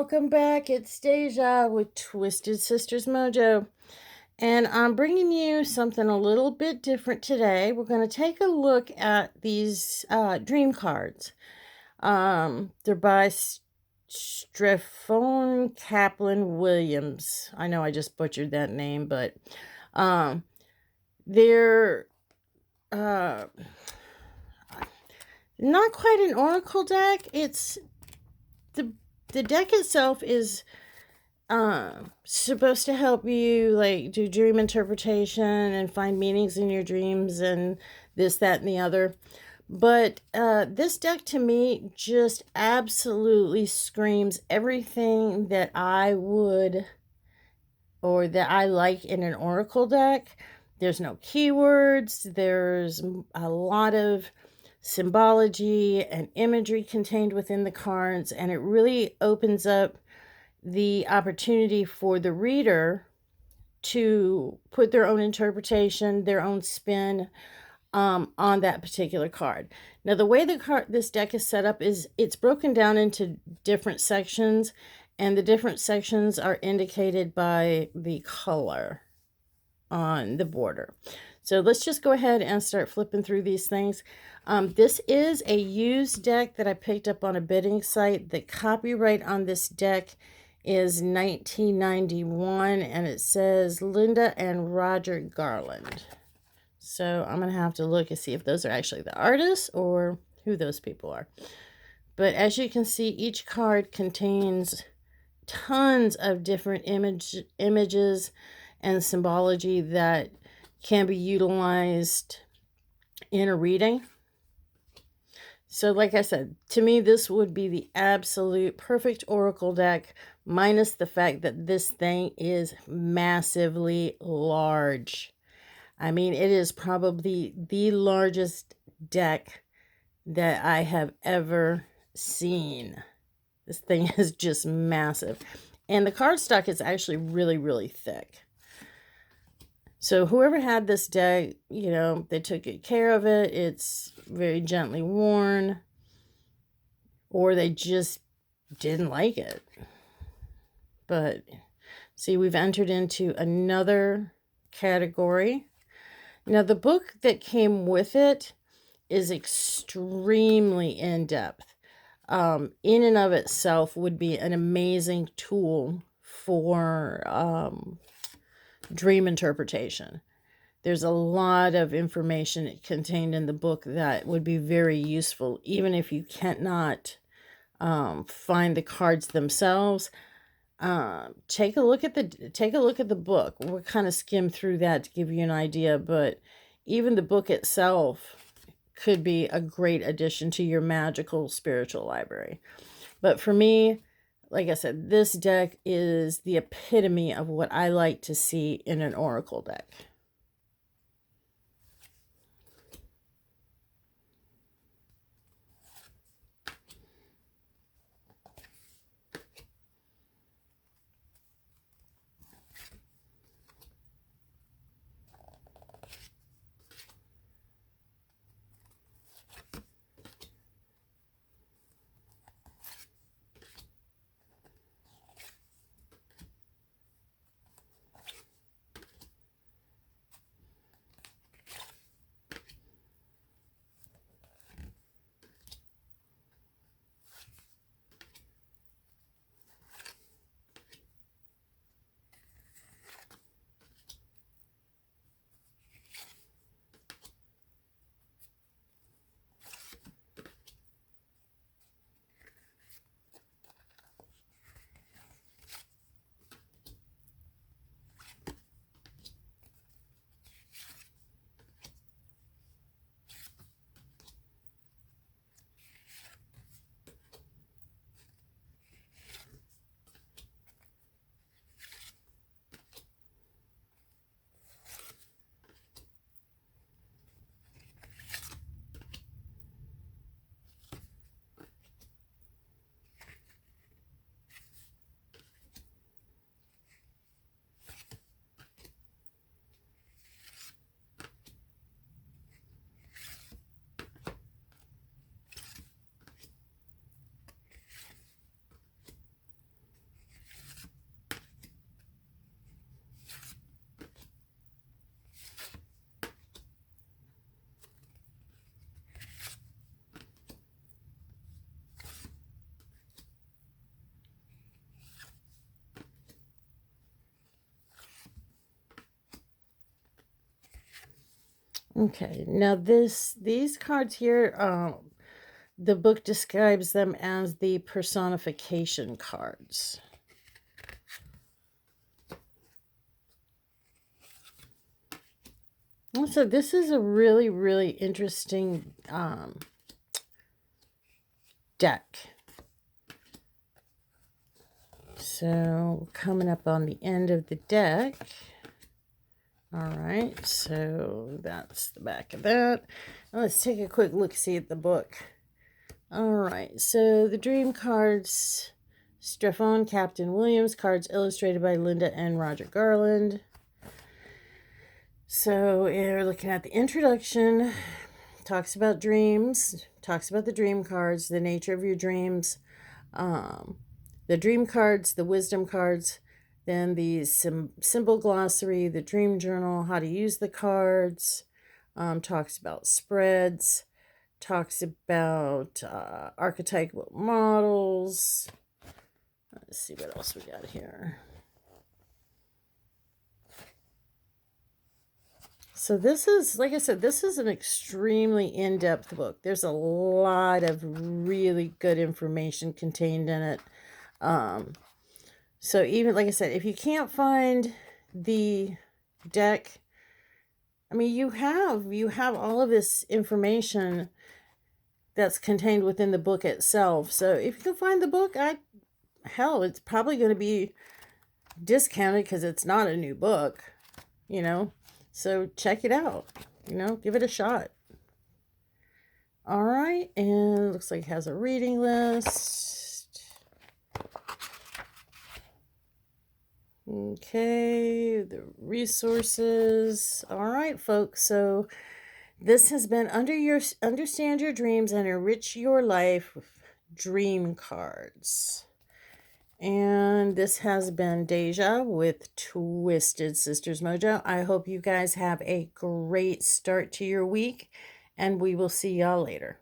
welcome back. It's Deja with Twisted Sisters Mojo. And I'm bringing you something a little bit different today. We're going to take a look at these dream cards. They're by Strephon Kaplan Williams. I know I just butchered that name, but they're not quite an oracle deck. It's the deck itself is supposed to help you like do dream interpretation and find meanings in your dreams and this, that, and the other. But this deck to me just absolutely screams everything that I would or that I like in an oracle deck. There's no keywords. There's a lot of symbology and imagery contained within the cards, and it really opens up the opportunity for the reader to put their own interpretation, their own spin on that particular card. Now, the way this deck is set up is it's broken down into different sections, and the different sections are indicated by the color on the border. So let's just go ahead and start flipping through these things. This is a used deck that I picked up on a bidding site. The copyright on this deck is 1991, and it says Linda and Roger Garland. So I'm going to have to look and see if those are actually the artists or who those people are. But as you can see, each card contains tons of different images and symbology that can be utilized in a reading. So like I said, to me, this would be the absolute perfect oracle deck, minus the fact that this thing is massively large. I mean, it is probably the largest deck that I have ever seen. This thing is just massive. And the cardstock is actually really, really thick. So whoever had this deck, you know, they took good care of it. It's very gently worn, or they just didn't like it. But see, we've entered into another category. Now, the book that came with it is extremely in-depth. In and of itself would be an amazing tool for dream interpretation. There's a lot of information contained in the book that would be very useful, even if you cannot find the cards themselves. Take a look at the book. We'll kind of skim through that to give you an idea, but even the book itself could be a great addition to your magical spiritual library. But for me, like I said, this deck is the epitome of what I like to see in an oracle deck. Okay, now these cards here, the book describes them as the personification cards. So this is a really, really interesting deck. So coming up on the end of the deck. All right, so that's the back of that. Now let's take a quick look-see at the book. All right, so the dream cards, Strephon Captain Williams, cards illustrated by Linda and Roger Garland. So we're looking at the introduction, talks about dreams, talks about the dream cards, the nature of your dreams, the dream cards, the wisdom cards, then the symbol glossary, the dream journal, how to use the cards, talks about spreads, talks about archetypal models. Let's see what else we got here. So this is, like I said, this is an extremely in-depth book. There's a lot of really good information contained in it. So even, like I said, if you can't find the deck, I mean, you have all of this information that's contained within the book itself. So if you can find the book, hell, it's probably going to be discounted because it's not a new book, you know. So check it out, you know, give it a shot. All right, and it looks like it has a reading list. Okay, the resources. All right, folks. So this has been Understand Your Dreams and Enrich Your Life with Dream Cards. And this has been Deja with Twisted Sisters Mojo. I hope you guys have a great start to your week, and we will see y'all later.